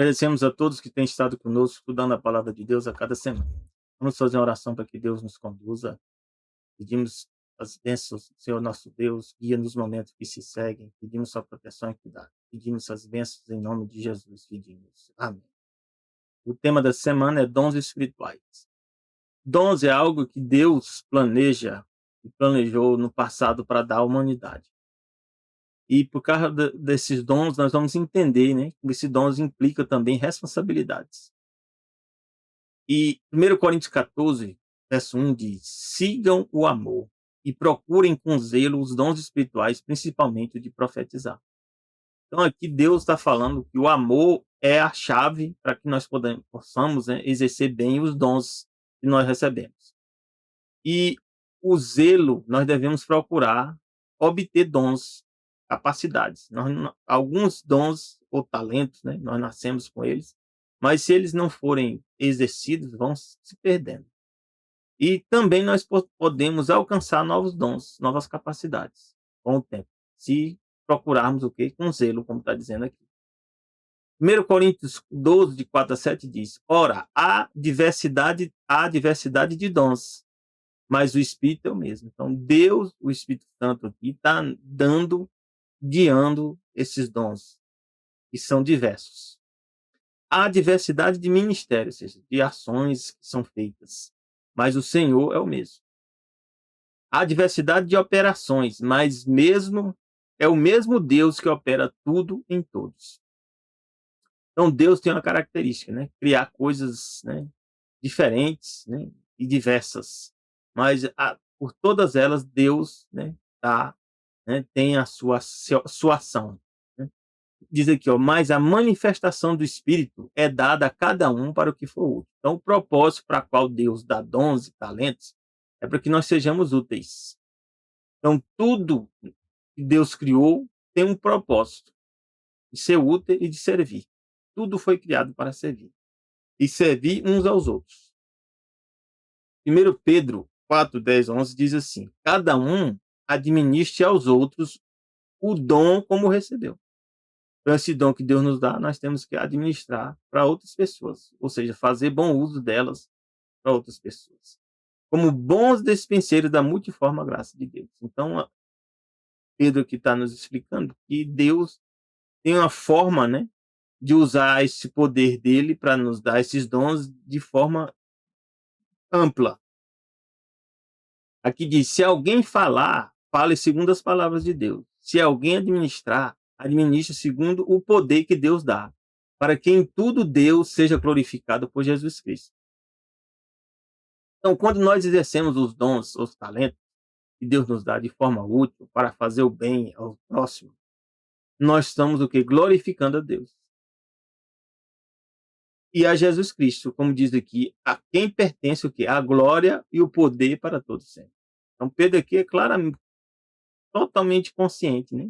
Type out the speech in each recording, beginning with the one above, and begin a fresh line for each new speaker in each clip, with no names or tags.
Agradecemos a todos que têm estado conosco, estudando a palavra de Deus a cada semana. Vamos fazer uma oração para que Deus nos conduza. Pedimos as bênçãos, Senhor nosso Deus, guia nos momentos que se seguem. Pedimos sua proteção e cuidado. Pedimos as bênçãos em nome de Jesus. Pedimos. Amém. O tema da semana é dons espirituais. Dons é algo que Deus planeja e planejou no passado para dar à humanidade. E por causa desses dons, nós vamos entender, né? Que esses dons implicam também responsabilidades. E 1 Coríntios 14, verso 1 diz: sigam o amor e procurem com zelo os dons espirituais, principalmente o de profetizar. Então aqui Deus está falando que o amor é a chave para que nós possamos, né, exercer bem os dons que nós recebemos. E o zelo, nós devemos procurar obter dons, capacidades. Alguns dons ou talentos, né, nós nascemos com eles, mas se eles não forem exercidos, vão se perdendo. E também nós podemos alcançar novos dons, novas capacidades com o tempo, se procurarmos o quê? Com zelo, como está dizendo aqui. 1 Coríntios 12, de 4 a 7 diz: ora, há diversidade de dons, mas o Espírito é o mesmo. Então, Deus, o Espírito Santo aqui, está guiando esses dons, que são diversos. Há diversidade de ministérios, ou seja, de ações que são feitas, mas o Senhor é o mesmo. Há diversidade de operações, mas é o mesmo Deus que opera tudo em todos. Então, Deus tem uma característica, né? Criar coisas, né, diferentes, né, e diversas. Mas por todas elas, Deus, né, tem a sua ação. Né? Diz aqui, ó, mas a manifestação do Espírito é dada a cada um para o que for útil. Então, o propósito para qual Deus dá dons e talentos é para que nós sejamos úteis. Então, tudo que Deus criou tem um propósito de ser útil e de servir. Tudo foi criado para servir. E servir uns aos outros. 1 Pedro 4, 10, 11 diz assim: cada um administre aos outros o dom como recebeu. Então, esse dom que Deus nos dá, nós temos que administrar para outras pessoas, ou seja, fazer bom uso delas para outras pessoas, como bons despenseiros da multiforme graça de Deus. Então, Pedro aqui está nos explicando que Deus tem uma forma, né, de usar esse poder dele para nos dar esses dons de forma ampla. Aqui diz: se alguém falar, fale segundo as palavras de Deus. Se alguém administrar, administre segundo o poder que Deus dá, para que em tudo Deus seja glorificado por Jesus Cristo. Então, quando nós exercemos os dons, os talentos que Deus nos dá de forma útil para fazer o bem ao próximo, nós estamos o quê? Glorificando a Deus. E a Jesus Cristo, como diz aqui, a quem pertence o quê? A glória e o poder para todos sempre. Então, Pedro aqui é claramente, totalmente consciente, né,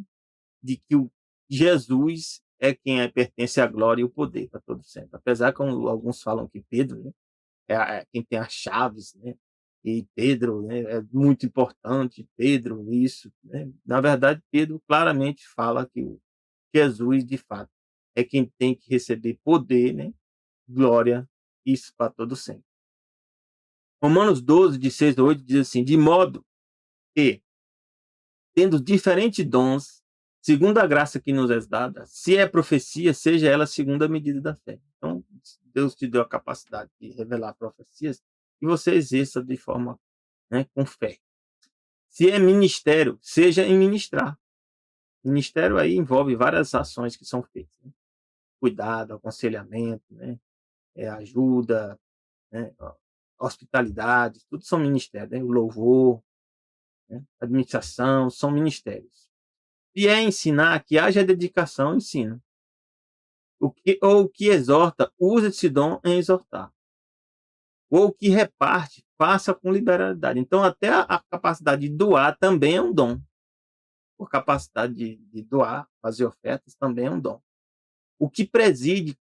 de que o Jesus é quem pertence à glória e o poder para todo sempre. Apesar que alguns falam que Pedro, né, é quem tem as chaves, né, e Pedro, né, é muito importante, Pedro isso, né. Na verdade, Pedro claramente fala que o Jesus, de fato, é quem tem que receber poder, né, glória, isso para todo sempre. Romanos 12, de 6 a 8 diz assim: de modo que, tendo diferentes dons, segundo a graça que nos é dada, se é profecia, seja ela segundo a medida da fé. Então, Deus te deu a capacidade de revelar profecias e você exerça de forma, né, com fé. Se é ministério, seja em ministrar. Ministério aí envolve várias ações que são feitas, né? Cuidado, aconselhamento, né, ajuda, né, hospitalidade, tudo são ministérios, né? O louvor, né, administração, são ministérios. E é ensinar, que haja dedicação, ensina. Ou que exorta, usa esse dom em exortar. Ou que reparte, faça com liberalidade. Então, até a capacidade de doar também é um dom. A capacidade de doar, fazer ofertas, também é um dom. O que preside,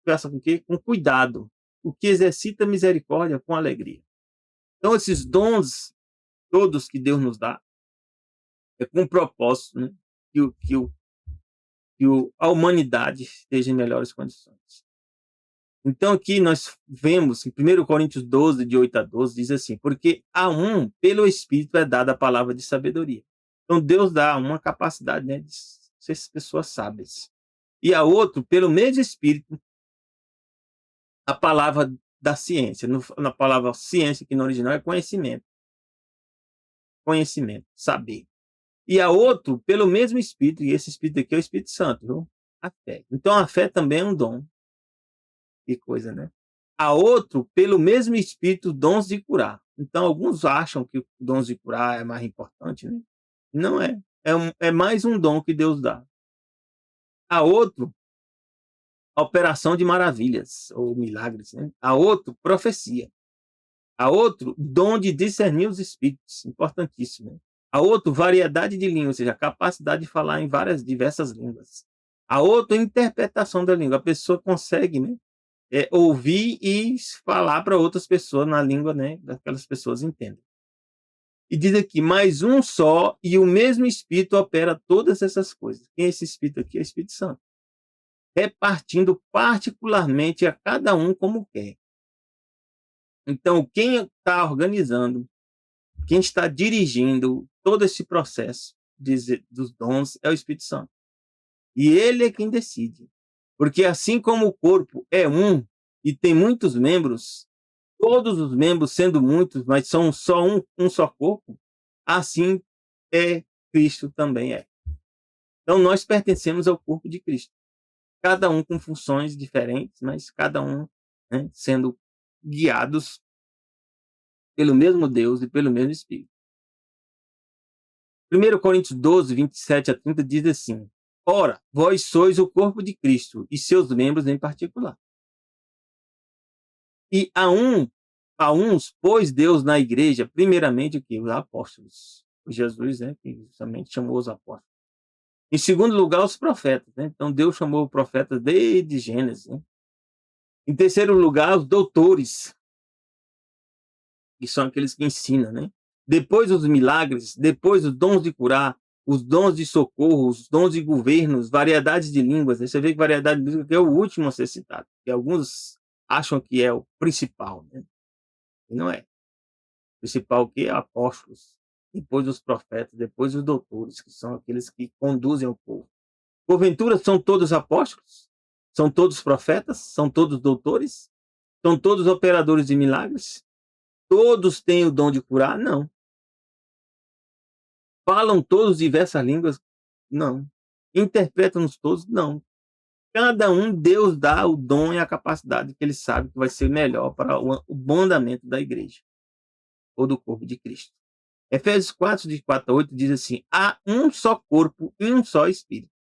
faça com que? Com cuidado. O que exercita misericórdia com alegria. Então, esses dons todos que Deus nos dá, é com propósito, né, que que a humanidade esteja em melhores condições. Então, aqui nós vemos, em 1 Coríntios 12, de 8 a 12, diz assim: porque a um, pelo Espírito, é dada a palavra de sabedoria. Então, Deus dá uma capacidade, né, de ser pessoas sábias. E a outro, pelo mesmo Espírito, a palavra da ciência. Na palavra ciência, que no original é conhecimento. Conhecimento, saber. E a outro, pelo mesmo Espírito, e esse Espírito aqui é o Espírito Santo, viu? A fé. Então, a fé também é um dom. Que coisa, né? A outro, pelo mesmo Espírito, dons de curar. Então, alguns acham que dons de curar é mais importante, né? Não é. É mais um dom que Deus dá. A outro, a operação de maravilhas, ou milagres, né? A outro, profecia. A outro, dom de discernir os espíritos, importantíssimo. Né? A outro, variedade de línguas, ou seja, a capacidade de falar em diversas línguas. A outro, interpretação da língua. A pessoa consegue, né, ouvir e falar para outras pessoas na língua, né, daquelas pessoas entendem. E diz aqui, mais um só e o mesmo Espírito opera todas essas coisas. Quem é esse Espírito aqui? É o Espírito Santo. Repartindo particularmente a cada um como quer. Então, quem está organizando, quem está dirigindo todo esse processo dos dons é o Espírito Santo. E ele é quem decide. Porque assim como o corpo é um e tem muitos membros, todos os membros sendo muitos, mas são só um só corpo, assim Cristo também é. Então nós pertencemos ao corpo de Cristo. Cada um com funções diferentes, mas cada um, né, sendo guiados pelo mesmo Deus e pelo mesmo Espírito. 1 Coríntios 12, 27 a 30 diz assim: ora, vós sois o corpo de Cristo e seus membros em particular. E a uns pôs Deus na igreja, primeiramente o que? Os apóstolos. Jesus, né, que justamente chamou os apóstolos. Em segundo lugar, os profetas. Né? Então, Deus chamou os profetas desde Gênesis. Né? Em terceiro lugar, os doutores, que são aqueles que ensinam. Né? Depois, os milagres. Depois, os dons de curar. Os dons de socorro. Os dons de governos. Variedades de línguas. Você vê que variedade de línguas é o último a ser citado. E alguns acham que é o principal. Né? E não é. O principal o quê? Apóstolos. Depois os profetas. Depois os doutores, que são aqueles que conduzem o povo. Porventura, são todos apóstolos? São todos profetas? São todos doutores? São todos operadores de milagres? Todos têm o dom de curar? Não. Falam todos diversas línguas? Não. Interpretam-nos todos? Não. Cada um, Deus dá o dom e a capacidade que ele sabe que vai ser melhor para o bom andamento da igreja ou do corpo de Cristo. Efésios 4, de 4 a 8, diz assim: há um só corpo e um só Espírito.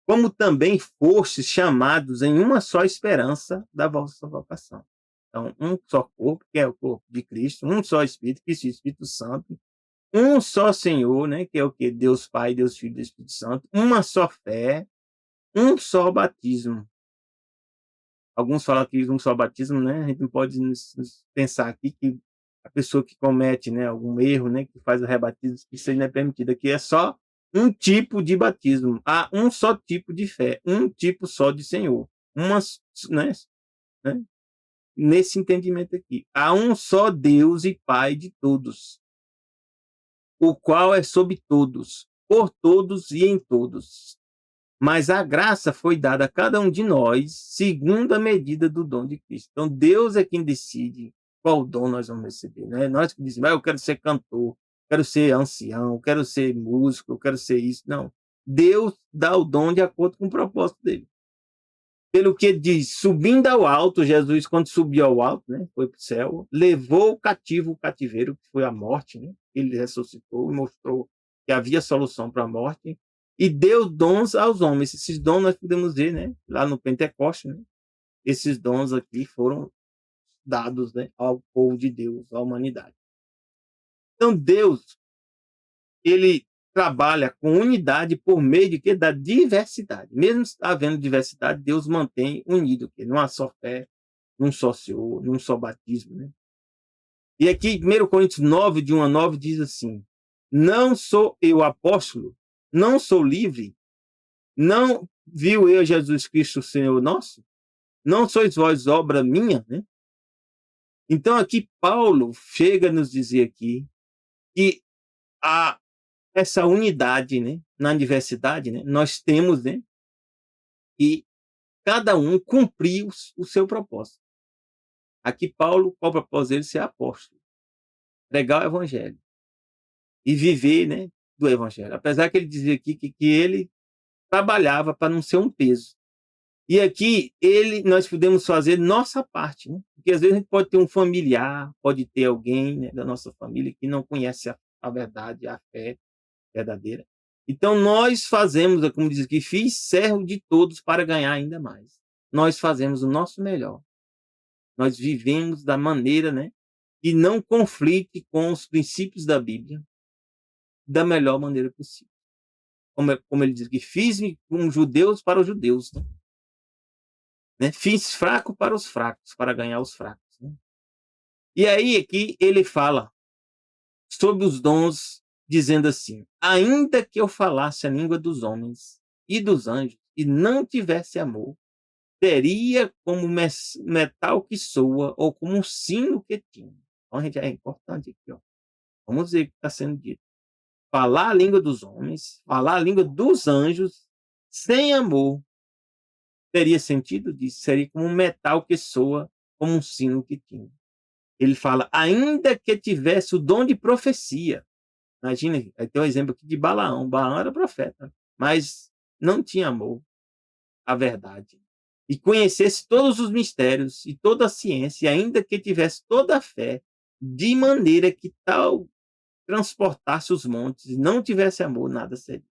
Como também fostes chamados em uma só esperança da vossa vocação. Então, um só corpo, que é o corpo de Cristo, um só Espírito, que é o Espírito Santo, um só Senhor, né, que é o que? Deus Pai, Deus Filho e Deus Espírito Santo, uma só fé, um só batismo. Alguns falam que um só batismo, né, a gente não pode pensar aqui que a pessoa que comete, né, algum erro, né, que faz o rebatismo, que isso não é permitido. Aqui é só um tipo de batismo, há um só tipo de fé, um tipo só de Senhor, né? Nesse entendimento aqui, há um só Deus e Pai de todos, o qual é sobre todos, por todos e em todos. Mas a graça foi dada a cada um de nós segundo a medida do dom de Cristo. Então, Deus é quem decide qual dom nós vamos receber. Né? Nós que dizemos, eu quero ser cantor, quero ser ancião, quero ser músico, eu quero ser isso. Não. Deus dá o dom de acordo com o propósito dele. Pelo que diz, subindo ao alto, Jesus, quando subiu ao alto, né, foi para o céu, levou o cativeiro, que foi a morte. Né? Ele ressuscitou e mostrou que havia solução para a morte. E deu dons aos homens. Esses dons nós podemos ver, né, lá no Pentecoste. Né? Esses dons aqui foram dados, né, ao povo de Deus, à humanidade. Então, Deus, ele trabalha com unidade por meio de quê? Da diversidade. Mesmo havendo diversidade, Deus mantém unido, numa só fé, num só Senhor, num só batismo. Né? E aqui, 1 Coríntios 9, de 1 a 9, diz assim: Não sou eu apóstolo? Não sou livre? Não viu eu Jesus Cristo, Senhor nosso? Não sois vós obra minha, né? Então aqui Paulo chega a nos dizer aqui que há essa unidade, né, na diversidade, né, nós temos, né, que cada um cumprir o seu propósito. Aqui Paulo, qual o propósito dele? Ser apóstolo, pregar o evangelho e viver, né, do evangelho. Apesar que ele dizia aqui que ele trabalhava para não ser um peso. E aqui nós podemos fazer nossa parte, né? Porque às vezes a gente pode ter um familiar, pode ter alguém, né, da nossa família que não conhece a verdade, a fé verdadeira. Então nós fazemos, como diz aqui, fiz servo de todos para ganhar ainda mais. Nós fazemos o nosso melhor. Nós vivemos da maneira, né, que não conflite com os princípios da Bíblia da melhor maneira possível. Como ele diz que fiz-me como judeus para os judeus, né? Fiz fraco para os fracos, para ganhar os fracos. Né? E aí aqui ele fala sobre os dons, dizendo assim: ainda que eu falasse a língua dos homens e dos anjos e não tivesse amor, teria como metal que soa ou como um sino que tinha. Então, gente, é importante aqui, ó. Vamos ver o que está sendo dito. Falar a língua dos homens, falar a língua dos anjos, sem amor, teria sentido disso? Seria como um metal que soa, como um sino que tinha. Ele fala, ainda que tivesse o dom de profecia. Imagina, aí tem um exemplo aqui de Balaão. Balaão era profeta, mas não tinha amor à verdade. E conhecesse todos os mistérios e toda a ciência, e ainda que tivesse toda a fé, de maneira que tal transportasse os montes e não tivesse amor, nada seria.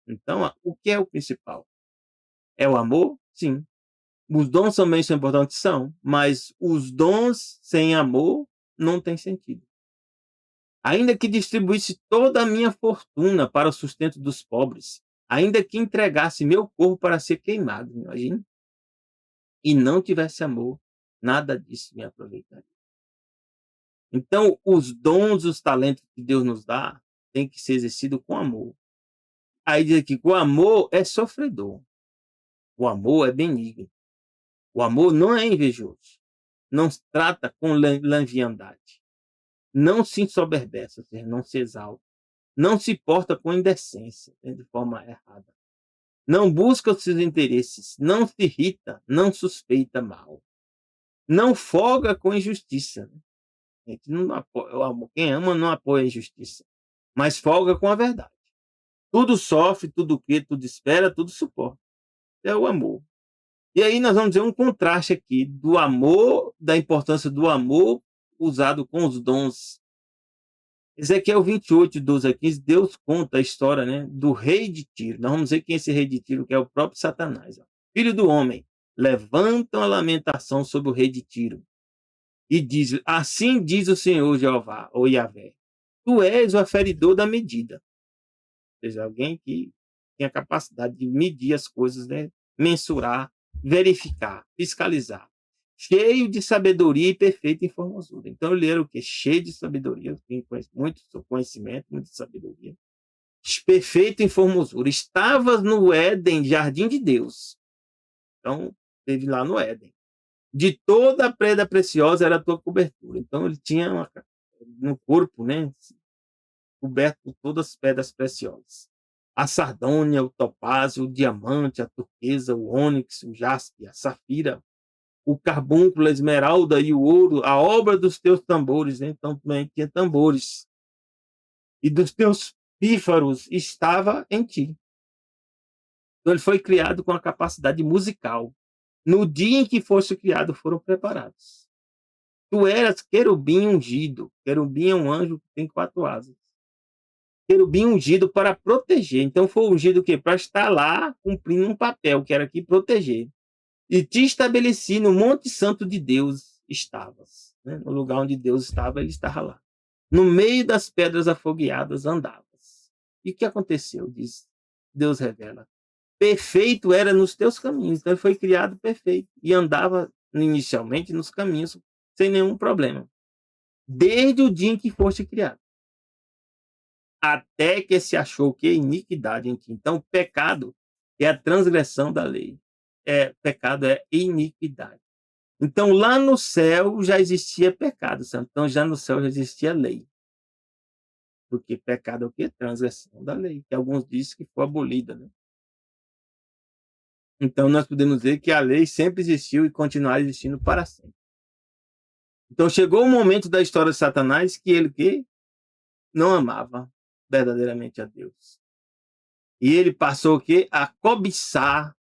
Então, o que é o principal? É o amor? Sim. Os dons também são importantes? São. Mas os dons sem amor não tem sentido. Ainda que distribuísse toda a minha fortuna para o sustento dos pobres, ainda que entregasse meu corpo para ser queimado, imagina, e não tivesse amor, nada disso me aproveitaria. Então, os dons, os talentos que Deus nos dá, tem que ser exercido com amor. Aí diz aqui que o amor é sofredor, o amor é benigno, o amor não é invejoso, não se trata com leviandade, não se ensoberbece, ou seja, não se exalta, não se porta com indecência, de forma errada. Não busca os seus interesses, não se irrita, não suspeita mal. Não folga com injustiça. A gente não apoia, quem ama não apoia a injustiça, mas folga com a verdade. Tudo sofre, tudo crê, tudo espera, tudo suporta. É o amor. E aí nós vamos ver um contraste aqui do amor, da importância do amor usado com os dons. Ezequiel 28, 12 a 15, Deus conta a história, né, do rei de Tiro. Nós vamos ver quem é esse rei de Tiro, que é o próprio Satanás. Ó. Filho do homem, levantam a lamentação sobre o rei de Tiro. E diz, assim diz o Senhor Jeová, ou Yahvé, tu és o aferidor da medida. Ou seja, alguém que tem a capacidade de medir as coisas, né, mensurar, verificar, fiscalizar. Cheio de sabedoria e perfeito em formosura. Então ele era o quê? Cheio de sabedoria, tem muito conhecimento, muita sabedoria. Perfeito em formosura. Estavas no Éden, jardim de Deus. Então, esteve lá no Éden. De toda a preda preciosa era a tua cobertura. Então ele tinha no corpo, né, coberto por todas as pedras preciosas. A sardônia, o topázio, o diamante, a turquesa, o ônix, o jaspe, a safira, o carbúnculo, a esmeralda e o ouro, a obra dos teus tambores, né? Então também tinha tambores. E dos teus pífaros estava em ti. Então ele foi criado com a capacidade musical. No dia em que fosse criado, foram preparados. Tu eras querubim ungido. Querubim é um anjo que tem 4 asas. Querubim ungido para proteger. Então foi ungido o quê? Para estar lá cumprindo um papel, que era aqui proteger. E te estabeleci no Monte Santo de Deus estavas. Né? No lugar onde Deus estava, ele estava lá. No meio das pedras afogueadas andavas. E o que aconteceu? Diz, Deus revela. Perfeito era nos teus caminhos. Então ele foi criado perfeito. E andava inicialmente nos caminhos sem nenhum problema. Desde o dia em que foste criado. até que se achou que iniquidade em ti. Então, pecado é a transgressão da lei. Pecado é iniquidade. Então, lá no céu já existia pecado, sabe? Então, já no céu já existia lei. Porque pecado é o quê? Transgressão da lei, que alguns dizem que foi abolida, né? Então, nós podemos dizer que a lei sempre existiu e continuará existindo para sempre. Então, chegou o momento da história de Satanás que ele que não amava verdadeiramente a Deus. E ele passou o quê? A cobiçar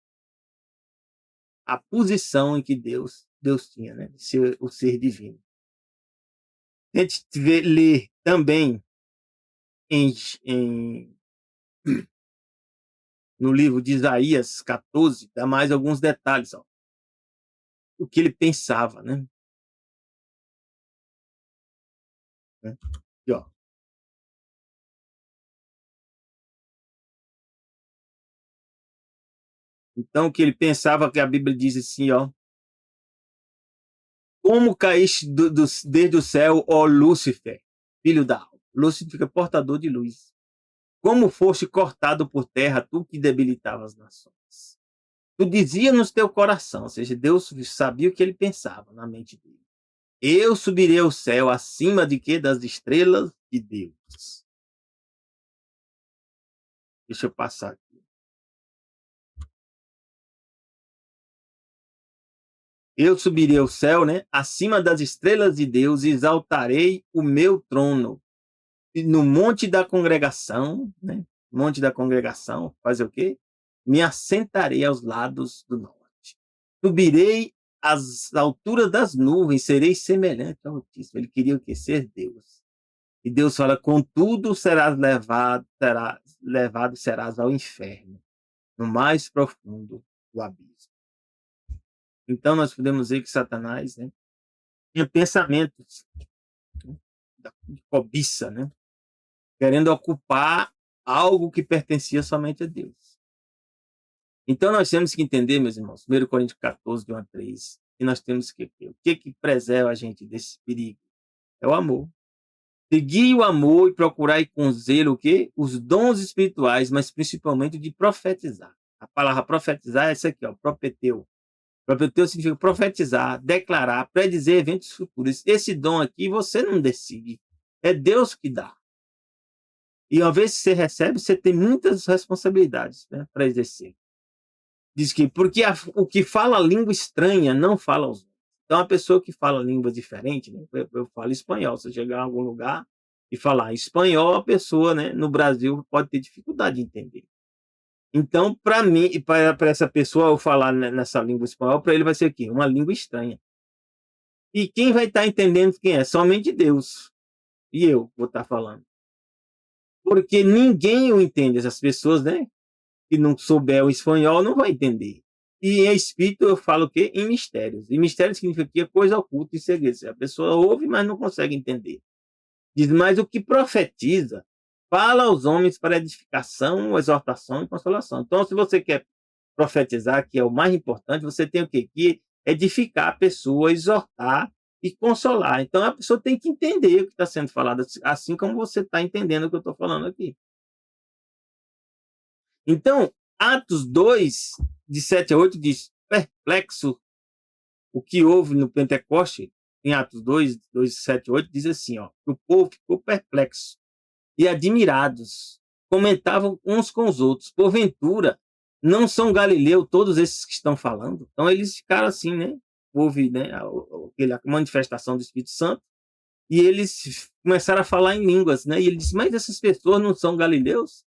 a posição em que Deus tinha, né? De ser o ser divino. A gente lê também em no livro de Isaías 14, dá mais alguns detalhes, ó, o que ele pensava, né? Aqui, ó. Então, o que ele pensava, que a Bíblia diz assim, ó: como caíste desde o céu, ó Lúcifer, filho da alva. Lúcifer fica portador de luz. Como foste cortado por terra, tu que debilitavas as nações. Tu dizia no teu coração, ou seja, Deus sabia o que ele pensava na mente dele. Eu subirei ao céu acima de quê? Das estrelas de Deus. Deixa eu passar aqui. Eu subirei ao céu, né? Acima das estrelas de Deus, e exaltarei o meu trono. E no monte da congregação, né? Monte da congregação, fazer o quê? Me assentarei aos lados do norte. Subirei às alturas das nuvens, serei semelhante ao Altíssimo. Ele queria o quê? Ser Deus. E Deus fala: contudo serás levado serás ao inferno, no mais profundo do abismo. Então nós podemos dizer que Satanás, né, tinha pensamentos, né, de cobiça, né, querendo ocupar algo que pertencia somente a Deus. Então nós temos que entender, meus irmãos, 1 Coríntios 14, de 1 a 3, que nós temos que o que preserva a gente desse perigo? É o amor. Segui o amor e procurai com zelo o quê? Os dons espirituais, mas principalmente de profetizar. A palavra profetizar é essa aqui, ó, propeteu. Propeteu significa profetizar, declarar, predizer eventos futuros. Esse dom aqui você não decide, é Deus que dá. E uma vez que você recebe, você tem muitas responsabilidades, né, para exercer. Diz que porque o que fala língua estranha não fala aos outros. Então, a pessoa que fala língua diferente, né, eu falo espanhol, se eu chegar em algum lugar e falar espanhol, a pessoa, né, no Brasil pode ter dificuldade de entender. Então, para mim e para essa pessoa, eu falar nessa língua espanhol, para ele vai ser o quê? Uma língua estranha. E quem vai estar entendendo quem é? Somente Deus. E eu vou estar falando. Porque ninguém o entende. Essas pessoas, né, que não souber o espanhol, não vai entender. E em espírito eu falo o quê? Em mistérios. E mistério significa que é coisa oculta e segredo. A pessoa ouve, mas não consegue entender. Diz, mas o que profetiza, fala aos homens para edificação, exortação e consolação. Então, se você quer profetizar, que é o mais importante, você tem o quê? Que edificar a pessoa, exortar e consolar. Então, a pessoa tem que entender o que está sendo falado, assim como você está entendendo o que eu estou falando aqui. Então, Atos 2, de 7 a 8, diz: perplexo, o que houve no Pentecoste, em Atos 2, 7 a 8, diz assim, ó, que o povo ficou perplexo e admirados, comentavam uns com os outros: porventura, não são Galileu todos esses que estão falando? Então, eles ficaram assim, né? Houve, né, a manifestação do Espírito Santo, e eles começaram a falar em línguas, né? E ele disse: mas essas pessoas não são galileus?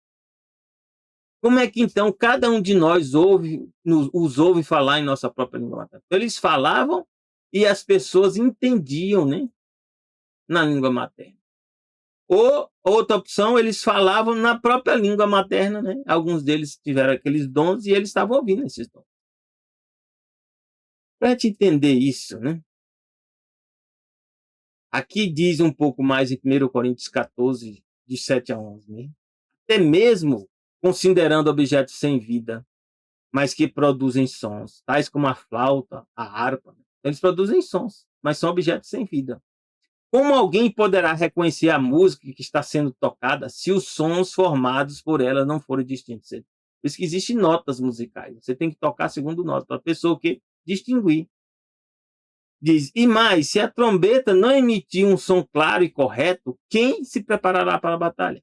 Como é que então cada um de nós os ouve falar em nossa própria língua materna? Eles falavam e as pessoas entendiam, né, na língua materna. Ou outra opção, eles falavam na própria língua materna, né? Alguns deles tiveram aqueles dons e eles estavam ouvindo esses dons. Para te entender isso, né? Aqui diz um pouco mais em 1 Coríntios 14, de 7 a 11, né? Até mesmo considerando objetos sem vida, mas que produzem sons, tais como a flauta, a harpa. Eles produzem sons, mas são objetos sem vida. Como alguém poderá reconhecer a música que está sendo tocada se os sons formados por ela não forem distintos? Por isso que existem notas musicais. Você tem que tocar segundo nota, para a pessoa que distinguir. Diz, e mais, se a trombeta não emitir um som claro e correto, quem se preparará para a batalha?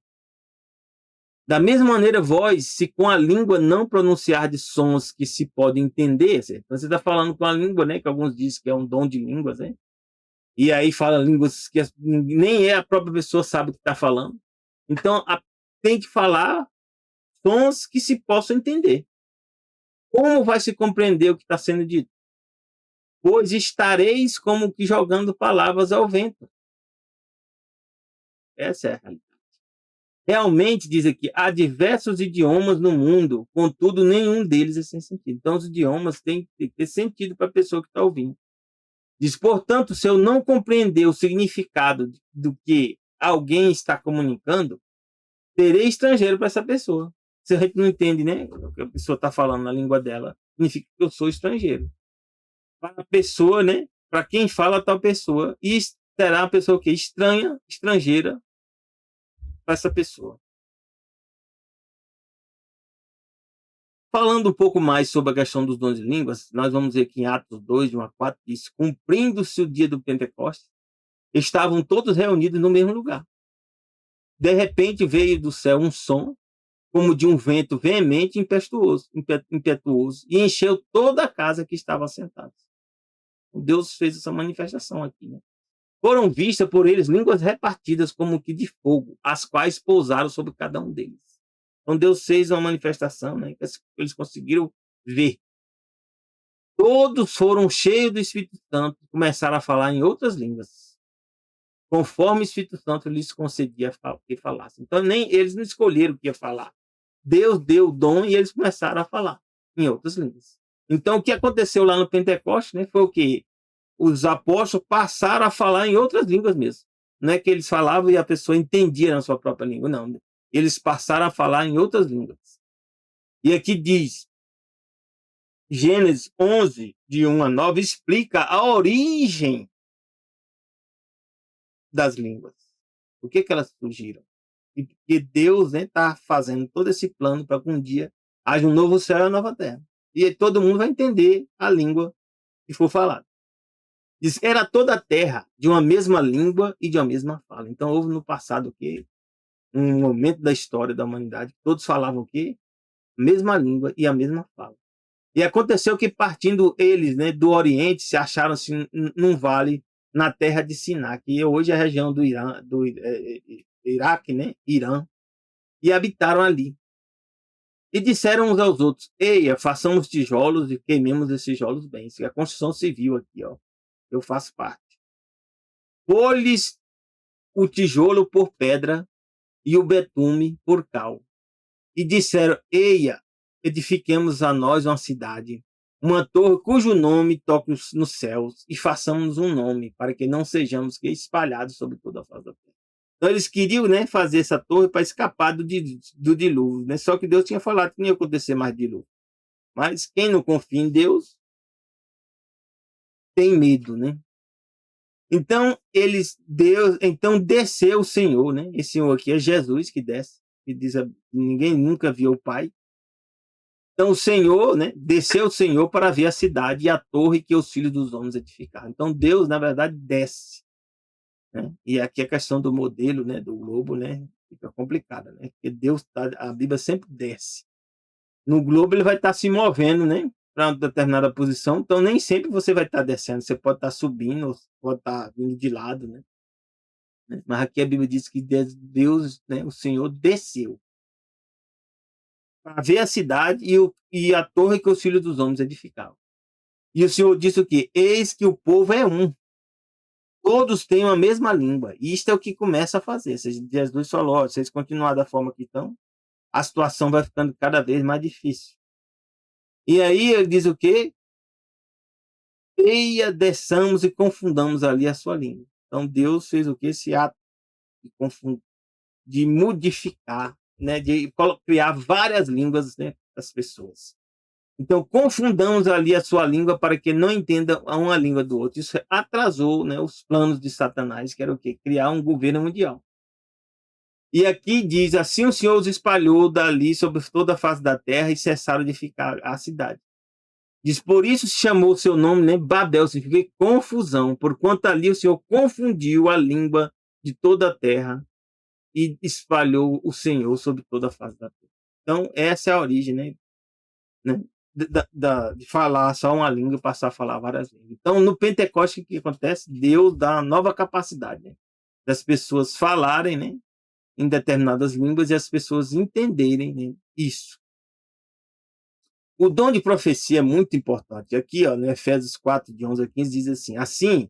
Da mesma maneira, vós, se com a língua não pronunciar de sons que se podem entender, então você está falando com a língua, né, que alguns dizem que é um dom de línguas, né? E aí fala línguas que nem a própria pessoa sabe o que está falando. Então, tem que falar sons que se possam entender. Como vai se compreender o que está sendo dito? Pois estareis como que jogando palavras ao vento. Essa é a realidade. Realmente, diz aqui, há diversos idiomas no mundo, contudo, nenhum deles é sem sentido. Então, os idiomas têm que ter sentido para a pessoa que está ouvindo. Diz, portanto, se eu não compreender o significado do que alguém está comunicando, serei estrangeiro para essa pessoa. Se a gente não entende, né, o que a pessoa está falando na língua dela, significa que eu sou estrangeiro. Para a pessoa, né, para quem fala tal pessoa, e será uma pessoa que é estranha, estrangeira para essa pessoa. Falando um pouco mais sobre a questão dos dons de línguas, nós vamos ver que em Atos 2, de 1 a 4, diz, cumprindo-se o dia do Pentecostes, estavam todos reunidos no mesmo lugar. De repente veio do céu um som, como de um vento veemente e impetuoso, e encheu toda a casa que estava assentada. Deus fez essa manifestação aqui, né? Foram vistas por eles línguas repartidas como que de fogo, as quais pousaram sobre cada um deles. Então Deus fez uma manifestação, né, que eles conseguiram ver. Todos foram cheios do Espírito Santo e começaram a falar em outras línguas, conforme o Espírito Santo lhes concedia que falassem. Então eles não escolheram o que ia falar. Deus deu o dom e eles começaram a falar em outras línguas. Então o que aconteceu lá no Pentecostes, né, foi o que os apóstolos passaram a falar em outras línguas mesmo. Não é que eles falavam e a pessoa entendia na sua própria língua, não. Eles passaram a falar em outras línguas. E aqui diz, Gênesis 11, de 1 a 9, explica a origem das línguas. Por que elas surgiram? E porque Deus está fazendo todo esse plano para que um dia haja um novo céu e uma nova terra. E todo mundo vai entender a língua que for falada. Diz, era toda a terra de uma mesma língua e de uma mesma fala. Então houve no passado o quê? Um momento da história da humanidade, todos falavam o quê? A mesma língua e a mesma fala. E aconteceu que partindo eles, né, do Oriente, se acharam-se num vale na terra de Siná, que hoje é a região do Irã, do Iraque, né, Irã, e habitaram ali. E disseram uns aos outros, eia, façamos tijolos e queimemos esses tijolos bem. Isso é a construção civil aqui, ó. Eu faço parte. Pôr-lhes o tijolo por pedra e o betume por cal. E disseram, eia, edifiquemos a nós uma cidade, uma torre cujo nome toque nos céus, e façamos um nome, para que não sejamos espalhados sobre toda a face da terra. Então eles queriam, né, fazer essa torre para escapar do dilúvio, né? Só que Deus tinha falado que não ia acontecer mais dilúvio. Mas quem não confia em Deus tem medo, né? Então então desceu o Senhor, né? Esse Senhor aqui é Jesus que desce, que diz ninguém nunca viu o Pai. Então o Senhor, né, desceu o Senhor para ver a cidade e a torre que os filhos dos homens edificaram. Então Deus, na verdade, desce, né? E aqui a questão do modelo, né, do globo, né, fica complicada, né? Porque Deus a Bíblia sempre desce. No globo ele vai estar se movendo, né, para uma determinada posição. Então nem sempre você vai estar descendo, você pode estar subindo, ou pode estar vindo de lado, né? Mas aqui a Bíblia diz que Deus, né, o Senhor desceu para ver a cidade e a torre que os filhos dos homens edificavam. E o Senhor disse o quê? Eis que o povo é um. Todos têm a mesma língua. E isto é o que começa a fazer. Jesus falou, ó, se vocês continuarem da forma que estão, a situação vai ficando cada vez mais difícil. E aí ele diz o quê? Eia, desçamos e confundamos ali a sua língua. Então Deus fez o quê? Esse ato de modificar, né, de criar várias línguas, né, das pessoas. Então, confundamos ali a sua língua para que não entenda uma língua do outro. Isso atrasou, né, os planos de Satanás, que era o quê? Criar um governo mundial. E aqui diz, assim o Senhor os espalhou dali sobre toda a face da terra e cessaram de ficar a cidade. Diz, por isso se chamou o seu nome, né, Babel, significa confusão, porquanto ali o Senhor confundiu a língua de toda a terra e espalhou o Senhor sobre toda a face da terra. Então, essa é a origem, né, de falar só uma língua e passar a falar várias línguas. Então, no Pentecoste, o que acontece? Deus dá uma nova capacidade, né, das pessoas falarem, né, em determinadas línguas e as pessoas entenderem, né, isso. O dom de profecia é muito importante. Aqui, ó, no Efésios 4, de 11 a 15, diz assim: assim,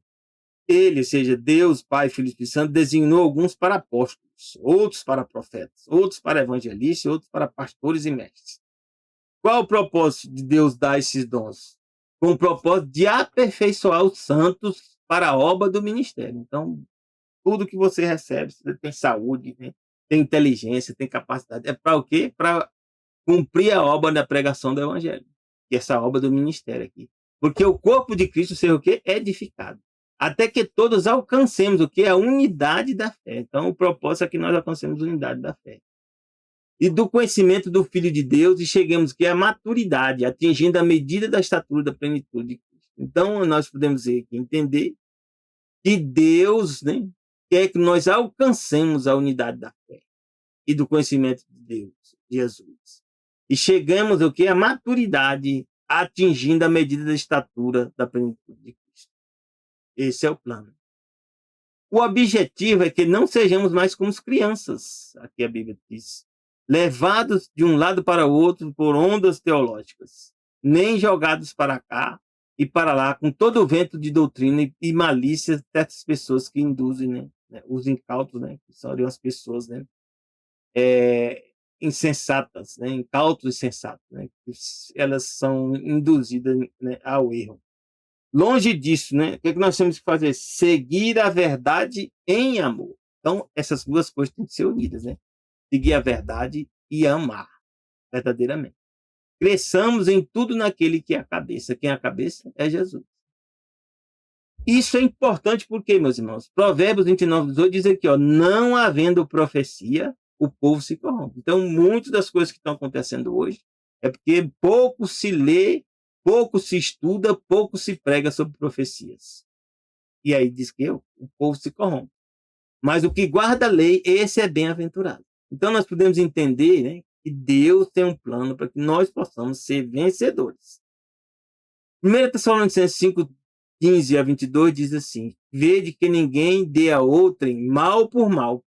ele, ou seja, Deus, Pai, Filho e Espírito Santo, designou alguns para apóstolos, outros para profetas, outros para evangelistas, outros para pastores e mestres. Qual o propósito de Deus dar esses dons? Com o propósito de aperfeiçoar os santos para a obra do ministério. Então, tudo que você recebe, você tem saúde, né? Tem inteligência, tem capacidade. É para o quê? Para cumprir a obra da pregação do evangelho. Que é essa obra do ministério aqui. Porque o corpo de Cristo seja o quê? Edificado. Até que todos alcancemos o quê? A unidade da fé. Então, o propósito é que nós alcancemos a unidade da fé. E do conhecimento do Filho de Deus e cheguemos que à maturidade, atingindo a medida da estatura da plenitude de Cristo. Então, nós podemos entender que Deus, né, quer que nós alcancemos a unidade da fé e do conhecimento de Deus, Jesus. E chegamos o quê? À maturidade, atingindo a medida da estatura da plenitude de Cristo. Esse é o plano. O objetivo é que não sejamos mais como crianças, aqui a Bíblia diz, levados de um lado para o outro por ondas teológicas, nem jogados para cá e para lá com todo o vento de doutrina e malícia dessas pessoas que induzem, né, os incautos, né, que são as pessoas, né, insensatas, né, incautos e sensatos, né, elas são induzidas, né, ao erro. Longe disso, né, o que nós temos que fazer? Seguir a verdade em amor. Então, essas duas coisas têm que ser unidas, né? Seguir a verdade e amar verdadeiramente. Cresçamos em tudo naquele que é a cabeça. Quem é a cabeça? É Jesus. Isso é importante porque, meus irmãos, Provérbios 29, 18 diz aqui, ó, não havendo profecia, o povo se corrompe. Então, muitas das coisas que estão acontecendo hoje é porque pouco se lê, pouco se estuda, pouco se prega sobre profecias. E aí diz que o povo se corrompe. Mas o que guarda a lei, esse é bem-aventurado. Então, nós podemos entender, né, que Deus tem um plano para que nós possamos ser vencedores. 1 Tessalonicenses 5, 15 a 22 diz assim: vede que ninguém dê a outrem mal por mal,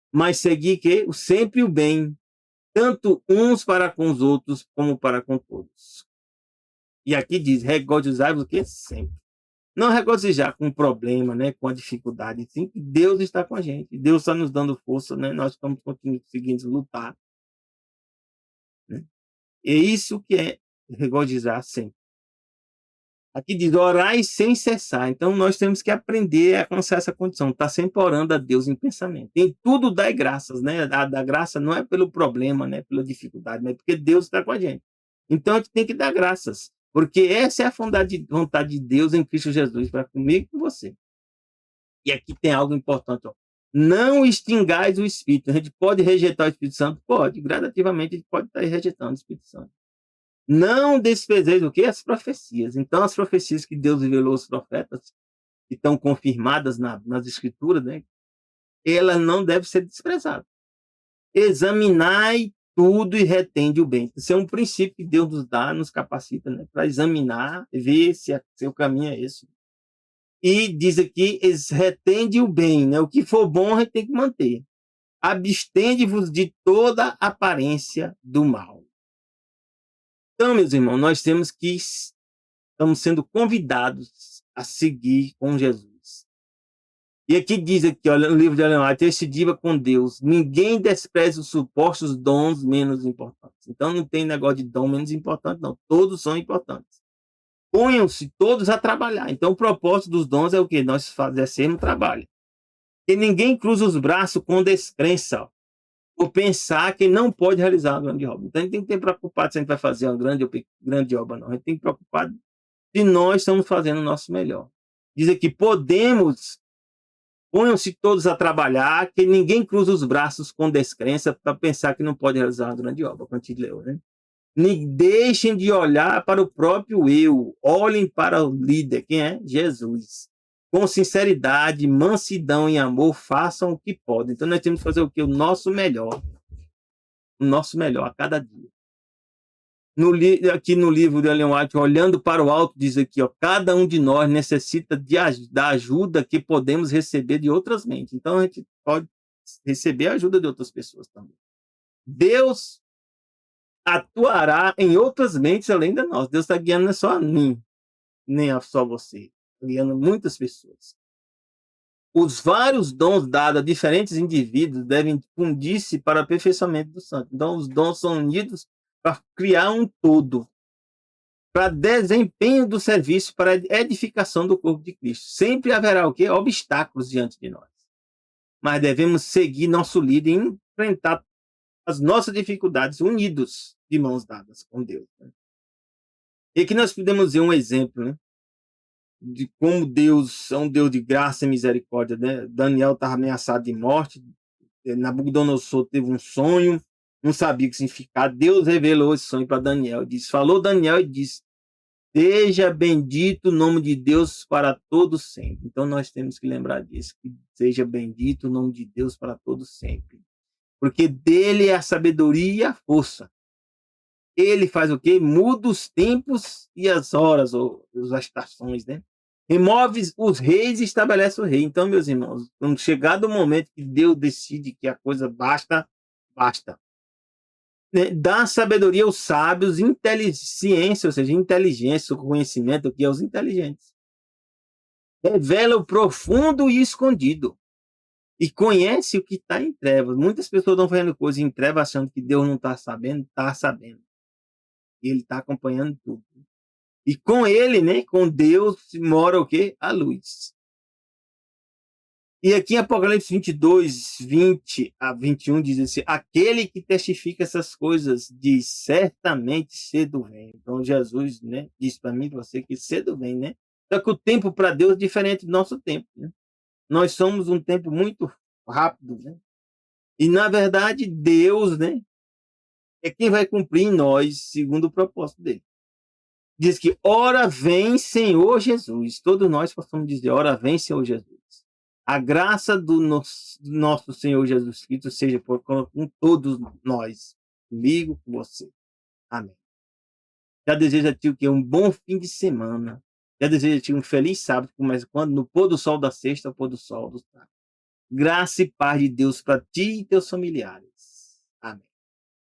mas seguir que sempre o bem, tanto uns para com os outros como para com todos. E aqui diz: regozijai-vos o que? Sempre. Não regozijar com o problema, né, com a dificuldade, sim, que Deus está com a gente. Deus está nos dando força, né? Nós estamos conseguindo lutar. Né? É isso que é regozijar sempre. Aqui diz, orai sem cessar. Então, nós temos que aprender a alcançar essa condição. Estar sempre orando a Deus em pensamento. Em tudo dai graças, né? A graça não é pelo problema, né? Pela dificuldade, mas porque Deus está com a gente. Então, a gente tem que dar graças. Porque essa é a vontade de Deus em Cristo Jesus para comigo e com você. E aqui tem algo importante. Ó. Não extingais o Espírito. A gente pode rejeitar o Espírito Santo? Pode. Gradativamente, a gente pode estar rejeitando o Espírito Santo. Não desprezeis o quê? As profecias. Então, as profecias que Deus revelou aos profetas, que estão confirmadas nas Escrituras, né? Elas não devem ser desprezadas. Examinai tudo e retende o bem. Esse é um princípio que Deus nos dá, nos capacita, né? Para examinar, ver se o caminho é esse. E diz aqui, retende o bem, né? O que for bom, a gente tem que manter. Abstende-vos de toda aparência do mal. Então, meus irmãos, nós temos que estamos sendo convidados a seguir com Jesus. E aqui diz aqui, olha, no livro de Ellen White, decidiva com Deus, ninguém despreza os supostos dons menos importantes. Então não tem negócio de dom menos importante, não. Todos são importantes. Ponham-se todos a trabalhar. Então o propósito dos dons é o que? Nós fazemos trabalho. E ninguém cruza os braços com descrença. Ó. Ou pensar que não pode realizar uma grande obra. Então a gente tem que ter preocupado se a gente vai fazer uma grande obra, não. A gente tem que preocupar se nós estamos fazendo o nosso melhor. Diz aqui, ponham-se todos a trabalhar, que ninguém cruza os braços com descrença para pensar que não pode realizar uma grande obra, como a gente leu, né? Deixem de olhar para o próprio eu, olhem para o líder, quem é? Jesus. Com sinceridade, mansidão e amor, façam o que podem. Então nós temos que fazer o que? O nosso melhor a cada dia. Aqui no livro de Ellen White, Olhando para o Alto, diz aqui, ó, cada um de nós necessita da ajuda que podemos receber de outras mentes. Então a gente pode receber a ajuda de outras pessoas também. Deus atuará em outras mentes além da nossa. Deus está guiando não é só a mim, nem só você, está guiando muitas pessoas. Os vários dons dados a diferentes indivíduos devem fundir-se para o aperfeiçoamento do santo. Então, os dons são unidos para criar um todo, para desempenho do serviço, para edificação do corpo de Cristo. Sempre haverá o quê? Obstáculos diante de nós. Mas devemos seguir nosso líder e enfrentar as nossas dificuldades unidos, de mãos dadas com Deus. Né? E aqui nós podemos ver um exemplo, né? De como Deus é um Deus de graça e misericórdia. Né? Daniel estava ameaçado de morte, Nabucodonosor teve um sonho, não sabia o que significava. Deus revelou esse sonho para Daniel. Falou Daniel e disse: seja bendito o nome de Deus para todos sempre. Então nós temos que lembrar disso, que seja bendito o nome de Deus para todos sempre. Porque dele é a sabedoria e a força. Ele faz o quê? Muda os tempos e as horas, ou as estações, né? Remove os reis e estabelece o rei. Então, meus irmãos, quando chegado o momento que Deus decide que a coisa basta, basta. Né? Dá sabedoria aos sábios, ciência, ou seja, inteligência, conhecimento, que é os inteligentes. Revela o profundo e escondido. E conhece o que está em trevas. Muitas pessoas estão fazendo coisas em trevas achando que Deus não está sabendo, está sabendo. E ele está acompanhando tudo. E com ele, né, com Deus, mora o quê? A luz. E aqui em Apocalipse 22, 20 a 21, diz assim: aquele que testifica essas coisas diz, certamente cedo vem. Então Jesus, né, diz para mim e para você que cedo vem, né? Só que o tempo para Deus é diferente do nosso tempo, né? Nós somos um tempo muito rápido, né? E na verdade Deus, né, é quem vai cumprir em nós segundo o propósito dele. Diz que ora vem Senhor Jesus. Todos nós possamos dizer, ora vem Senhor Jesus. A graça do nosso Senhor Jesus Cristo seja com todos nós, comigo, com você. Amém. Já desejo a ti o quê? Um bom fim de semana. Já desejo a ti um feliz sábado, começa quando? No pôr do sol da sexta, ao pôr do sol do sábado. Graça e paz de Deus para ti e teus familiares.